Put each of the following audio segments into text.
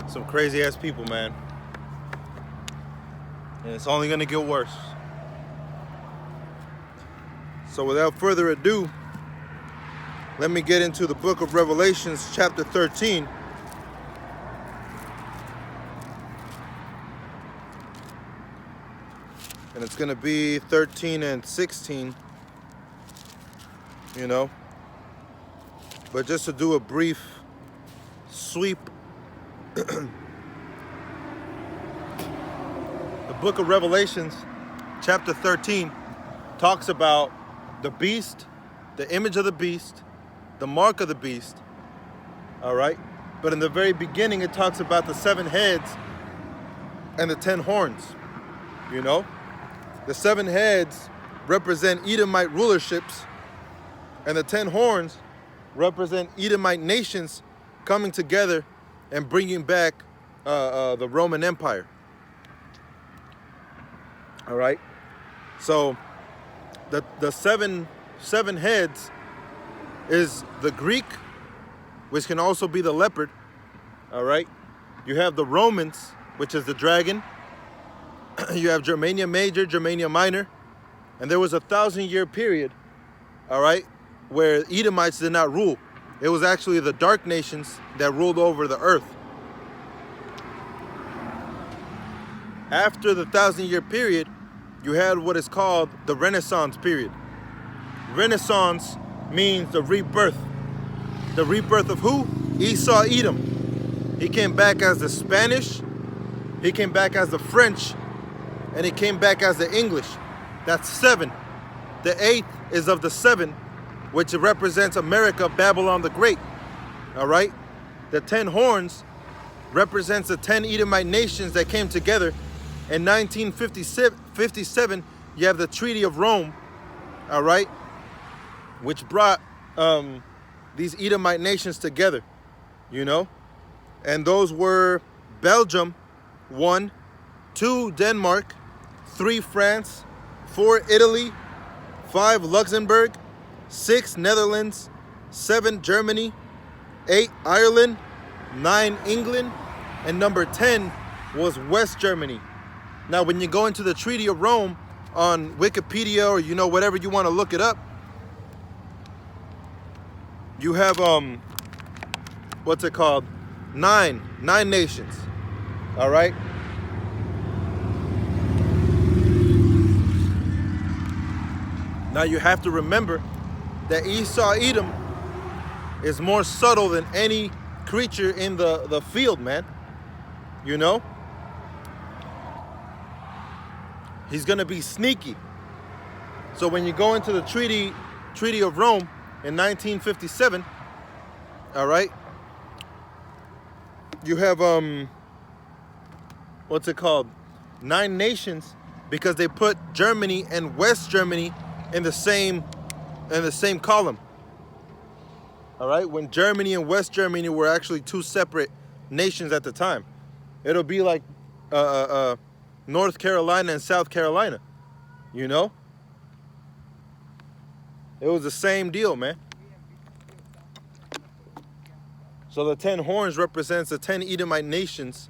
Some crazy ass people, man. And it's only gonna get worse. So without further ado, let me get into the book of Revelations, chapter 13. And it's gonna be 13 and 16, you know. But just to do a brief sweep, the book of Revelations, chapter 13, talks about the beast, the image of the beast, the mark of the beast, all right? But in the very beginning, it talks about the 7 heads and the 10 horns, you know? The 7 heads represent Edomite rulerships, and the 10 horns represent Edomite nations coming together and bringing back the Roman Empire. All right? So the seven heads is the Greek, which can also be the leopard. All right? You have the Romans, which is the dragon. You have Germania Major, Germania Minor. And there was a 1,000-year period, all right, where Edomites did not rule. It was actually the dark nations that ruled over the earth. After the 1,000-year period, you had what is called the Renaissance period. Renaissance means the rebirth. The rebirth of who? Esau Edom. He came back as the Spanish, he came back as the French, and he came back as the English. That's 7. The 8th is of the 7, which represents America, Babylon the Great. All right? The 10 horns represents the 10 Edomite nations that came together. In 1957, you have the Treaty of Rome, all right, which brought these Edomite nations together, you know? And those were Belgium, 1, 2, Denmark, 3, France, 4, Italy, 5, Luxembourg, 6, Netherlands, 7, Germany, 8, Ireland, 9, England, and number 10 was West Germany. Now, when you go into the Treaty of Rome on Wikipedia or, you know, whatever you want to look it up, you have, what's it called? 9 nations, all right? Now you have to remember that Esau Edom is more subtle than any creature in the field, man. You know? He's gonna be sneaky. So when you go into the Treaty of Rome in 1957, all right, you have what's it called? 9 nations, because they put Germany and West Germany in the same column. All right, when Germany and West Germany were actually 2 separate nations at the time. It'll be like North Carolina and South Carolina, you know? It was the same deal, man. So the 10 horns represents the 10 Edomite nations,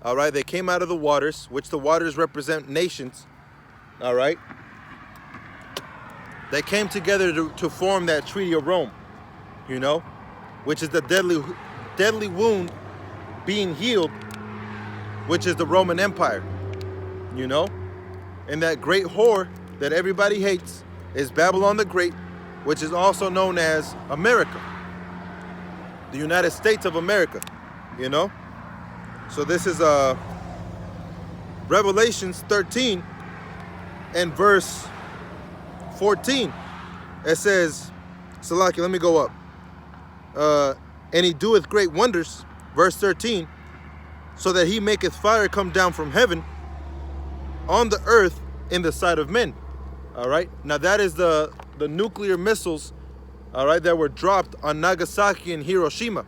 all right? They came out of the waters, which the waters represent nations, all right? They came together to form that Treaty of Rome, you know, which is the deadly wound being healed, which is the Roman Empire, you know. And that great whore that everybody hates is Babylon the Great, which is also known as America, the United States of America, you know. So this is Revelations 13 and verse 14. It says, Salaki, let me go up. And he doeth great wonders, verse 13, so that he maketh fire come down from heaven on the earth in the sight of men. All right. Now that is the nuclear missiles, all right, that were dropped on Nagasaki and Hiroshima.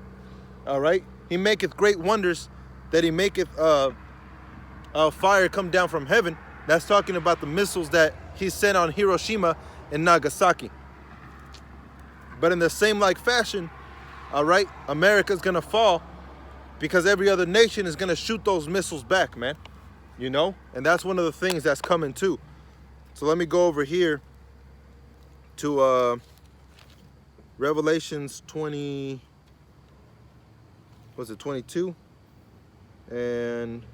All right. He maketh great wonders, that he maketh fire come down from heaven. That's talking about the missiles that he sent on Hiroshima and Nagasaki. But in the same like fashion, all right, America's gonna fall because every other nation is going to shoot those missiles back, man. You know? And that's one of the things that's coming too. So let me go over here to Revelations 20, was it 22? And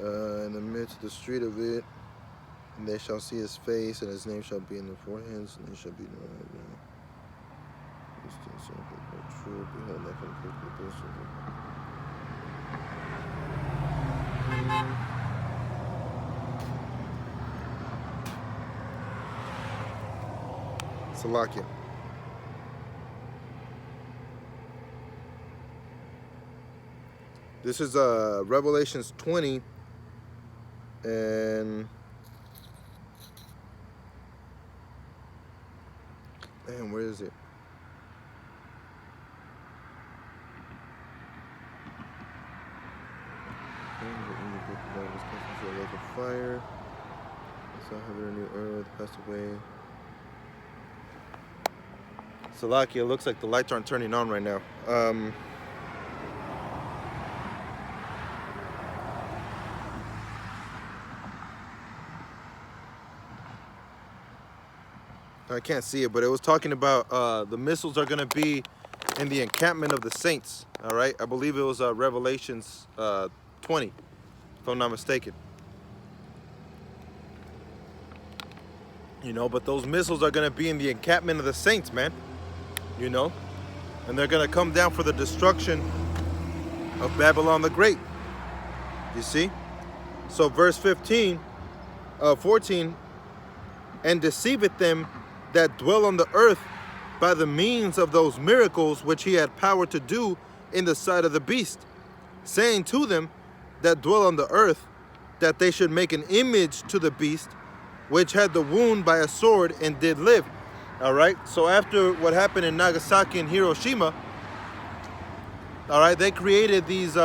in the midst of the street of it, and they shall see his face, and his name shall be in their foreheads, and they shall be known. True, behold, I come quickly. Salakia. This is Revelations 20, and man, where is it? Like a fire, I saw heaven and new earth passed away. Salakia, it looks like the lights aren't turning on right now. I can't see it, but it was talking about the missiles are going to be in the encampment of the saints. All right, I believe it was Revelations 20, if I'm not mistaken. You know, but those missiles are going to be in the encampment of the saints, man. You know, and they're going to come down for the destruction of Babylon the Great. You see? So verse 14, and deceiveth them that dwell on the earth by the means of those miracles which he had power to do in the sight of the beast, saying to them that dwell on the earth, that they should make an image to the beast, which had the wound by a sword and did live. All right, so after what happened in Nagasaki and Hiroshima, all right, they created these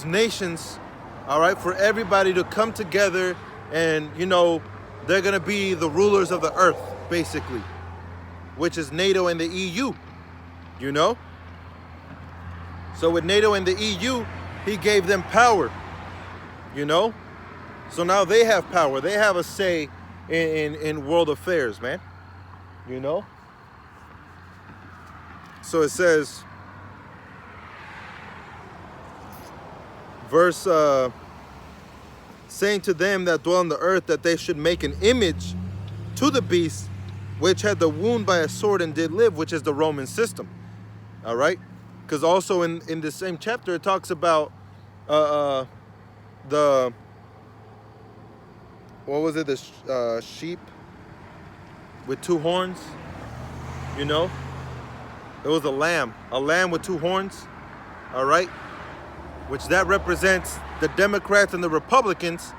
nations, all right, for everybody to come together, and you know, they're gonna be the rulers of the earth, basically, which is NATO and the EU. You know, so with NATO and the EU, he gave them power. You know, so now they have power. They have a say in world affairs, man. You know? So it says, verse, saying to them that dwell on the earth, that they should make an image to the beast, which had the wound by a sword and did live, which is the Roman system. All right? Because also in the same chapter, it talks about the, what was it, the sheep with two horns, you know? It was a lamb with two horns, all right? Which that represents the Democrats and the Republicans,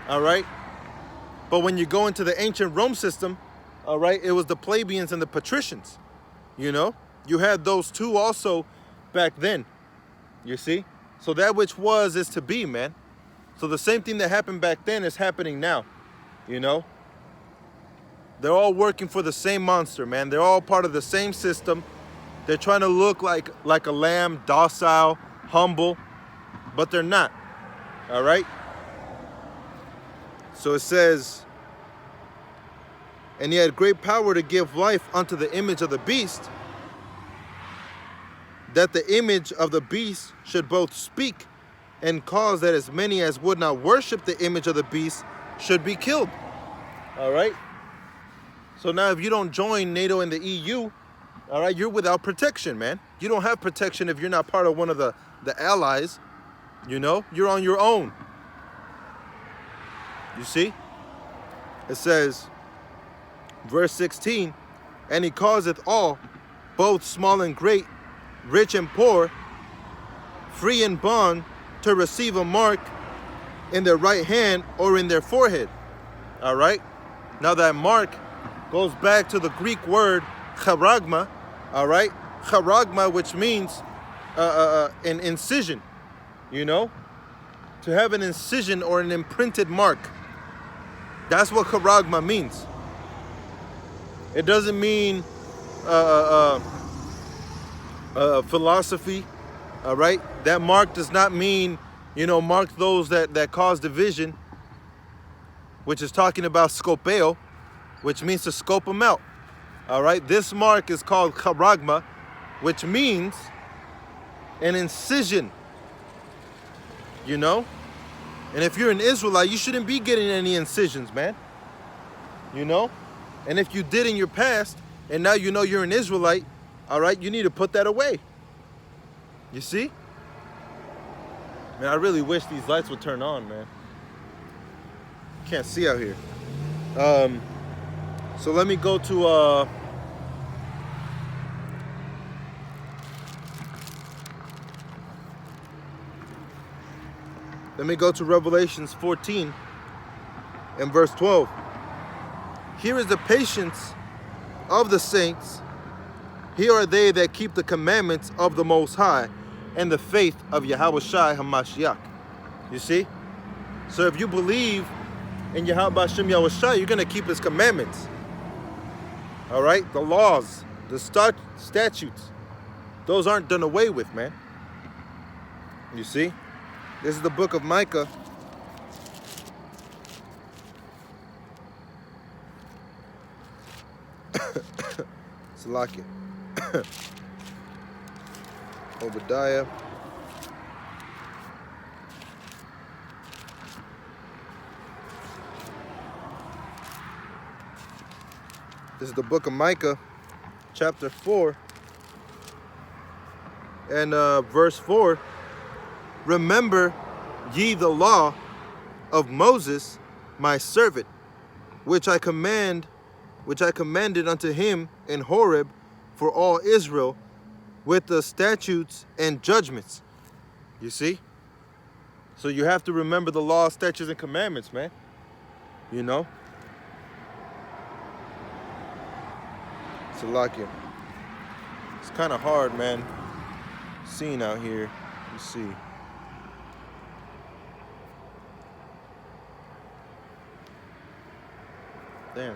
all right? But when you go into the ancient Rome system, all right, it was the plebeians and the patricians, you know? You had those two also back then, you see? So that which was is to be, man. So the same thing that happened back then is happening now, you know? They're all working for the same monster, man. They're all part of the same system. They're trying to look like a lamb, docile, humble, but they're not, all right? So it says, and he had great power to give life unto the image of the beast, that the image of the beast should both speak and cause that as many as would not worship the image of the beast should be killed. All right? So now if you don't join NATO and the EU, all right, you're without protection, man. You don't have protection if you're not part of one of the allies, you know? You're on your own. You see? It says, verse 16, and he causeth all, both small and great, rich and poor, free and bond, to receive a mark in their right hand or in their forehead. All right? Now that mark goes back to the Greek word charagma, all right? Charagma, which means an incision, you know? to have an incision or an imprinted mark. That's what charagma means. It doesn't mean philosophy, all right? That mark does not mean, mark those that cause division, which is talking about scopeo, which means to scope them out, all right? This mark is called charagma, which means an incision, And if you're an Israelite, you shouldn't be getting any incisions, man. And if you did in your past, and now you're an Israelite, all right, you need to put that away. You see? Man, I really wish these lights would turn on, man. Can't see out here. So let me go to Revelations 14 and verse 12. Here is the patience of the saints. Here are they that keep the commandments of the Most High and the faith of Yahweh Shai HaMashiach. You see? So if you believe in Yahweh Shem Yahweh Shai, you're going to keep his commandments. All right? The laws, the statutes, those aren't done away with, man. You see? This is the book of Micah. Salakia. Obadiah. This is the book of Micah, chapter 4, and verse 4. Remember ye the law of Moses, my servant, which I commanded unto him in Horeb for all Israel, with the statutes and judgments. You see? So you have to remember the law, statutes, and commandments, man. Salakia. It's kind of hard, man, seeing out here. You see. Damn.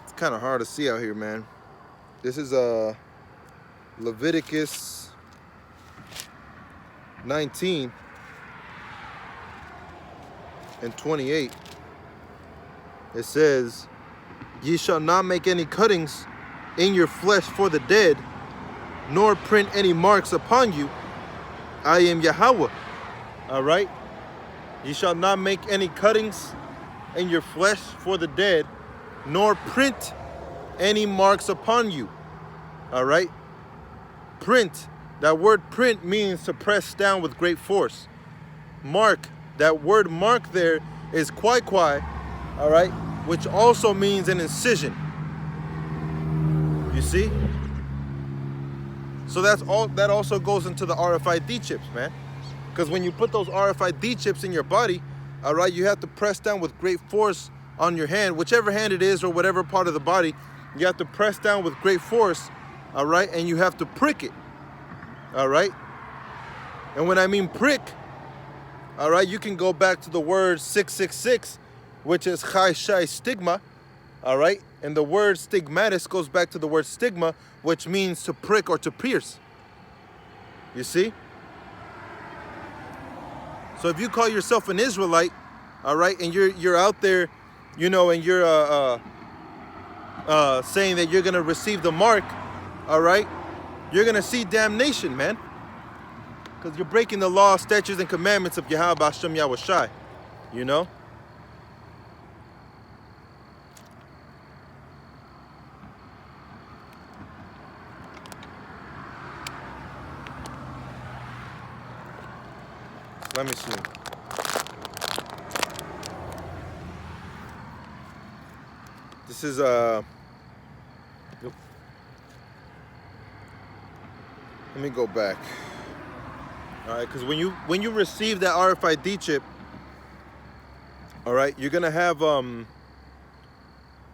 It's kind of hard to see out here, man. This is Leviticus 19 and 28. It says, ye shall not make any cuttings in your flesh for the dead, nor print any marks upon you. I am Yahweh. All right? You shall not make any cuttings in your flesh for the dead, nor print any marks upon you. All right? Print. That word print means to press down with great force. Mark. That word mark there is kwai, all right? Which also means an incision. You see? So that also goes into the RFID chips, man. Because when you put those RFID chips in your body, all right, you have to press down with great force on your hand, whichever hand it is or whatever part of the body, you have to press down with great force, all right, and you have to prick it, all right? And when I mean prick, all right, you can go back to the word 666, which is chai shai stigma, all right? And the word stigmatis goes back to the word stigma, which means to prick or to pierce. You see? So if you call yourself an Israelite, all right, and you're out there, and you're saying that you're going to receive the mark, all right, you're going to see damnation, man. Because you're breaking the law, statutes, and commandments of Yahweh Hashem Yahweh Shai. Let me see. This is let me go back. All right, because when you receive that RFID chip, all right, you're gonna have when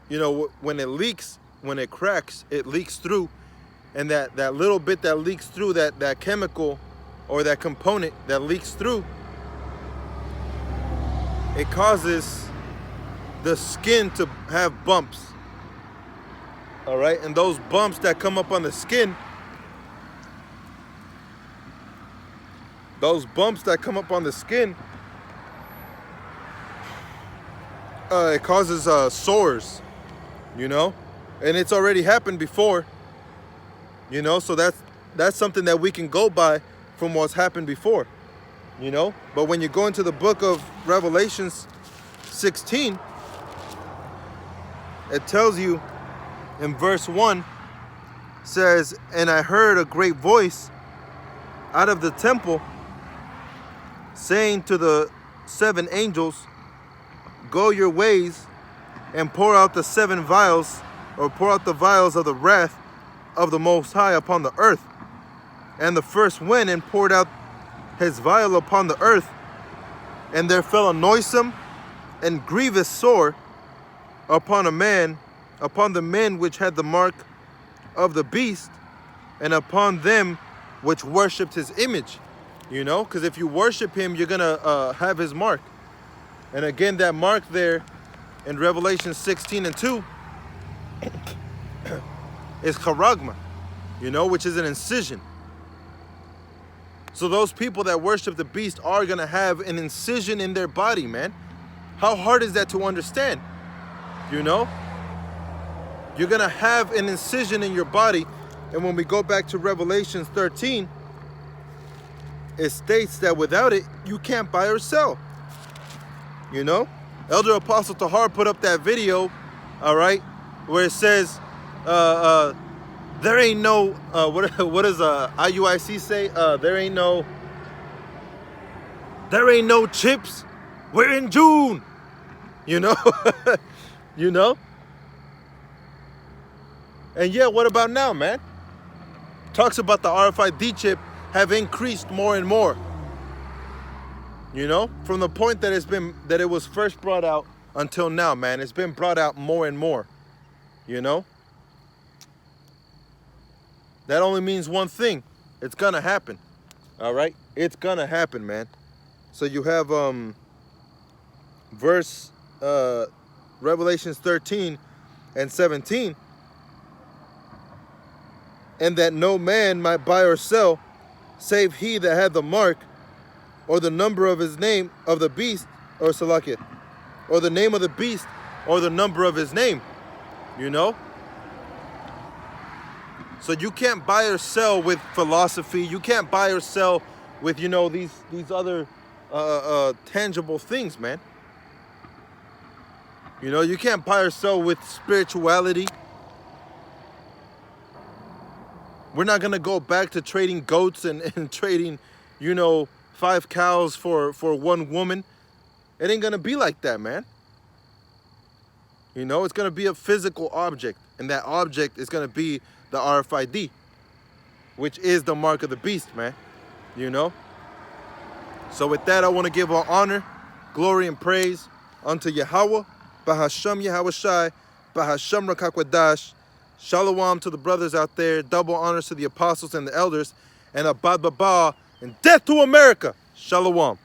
it leaks, when it cracks, it leaks through, and that little bit that leaks through, that chemical or that component that leaks through, it causes the skin to have bumps. All right, and those bumps that come up on the skin, it causes sores, you know, and it's already happened before, you know, so that's something that we can go by from what's happened before, you know. But when you go into the book of Revelations 16, it tells you in verse 1, says, "And I heard a great voice out of the temple saying to the 7 angels, go your ways and pour out the 7 vials, or pour out the vials of the wrath of the Most High upon the earth. And the first went and poured out his vial upon the earth, and there fell a noisome and grievous sore upon the men which had the mark of the beast, and upon them which worshipped his image." You know, because if you worship him, you're gonna have his mark. And again, that mark there in Revelation 16:2 is charagma, you know, which is an incision. So those people that worship the beast are gonna have an incision in their body, man. How hard is that to understand? You know, you're gonna have an incision in your body. And when we go back to Revelation 13, it states that without it, you can't buy or sell. You know, Elder Apostle Tahar put up that video, all right, where it says, there ain't no, what does IUIC say? There ain't no chips. We're in June. You know, you know. And yeah, what about now, man? Talks about the RFID chip have increased more and more. You know, from the point that it was first brought out until now, man, it's been brought out more and more. You know, that only means one thing: it's gonna happen. All right, it's gonna happen, man. So you have verse Revelations 13:17, and that no man might buy or sell, save he that had the mark, or the number of his name of the beast, or Salakia, or the name of the beast, or the number of his name. You know? So you can't buy or sell with philosophy. You can't buy or sell with, you know, these other tangible things, man. You know, you can't buy or sell with spirituality. We're not gonna go back to trading goats and trading, you know, 5 cows for 1 woman. It ain't gonna be like that, man. You know, it's gonna be a physical object, and that object is gonna be the RFID, which is the mark of the beast, man. You know. So with that, I want to give all honor, glory, and praise unto Yahweh, Bahasham Yahweh Shai, Bahasham Rakakwadash. Shalom to the brothers out there. Double honors to the apostles and the elders. And Abad Baba, and death to America. Shalom.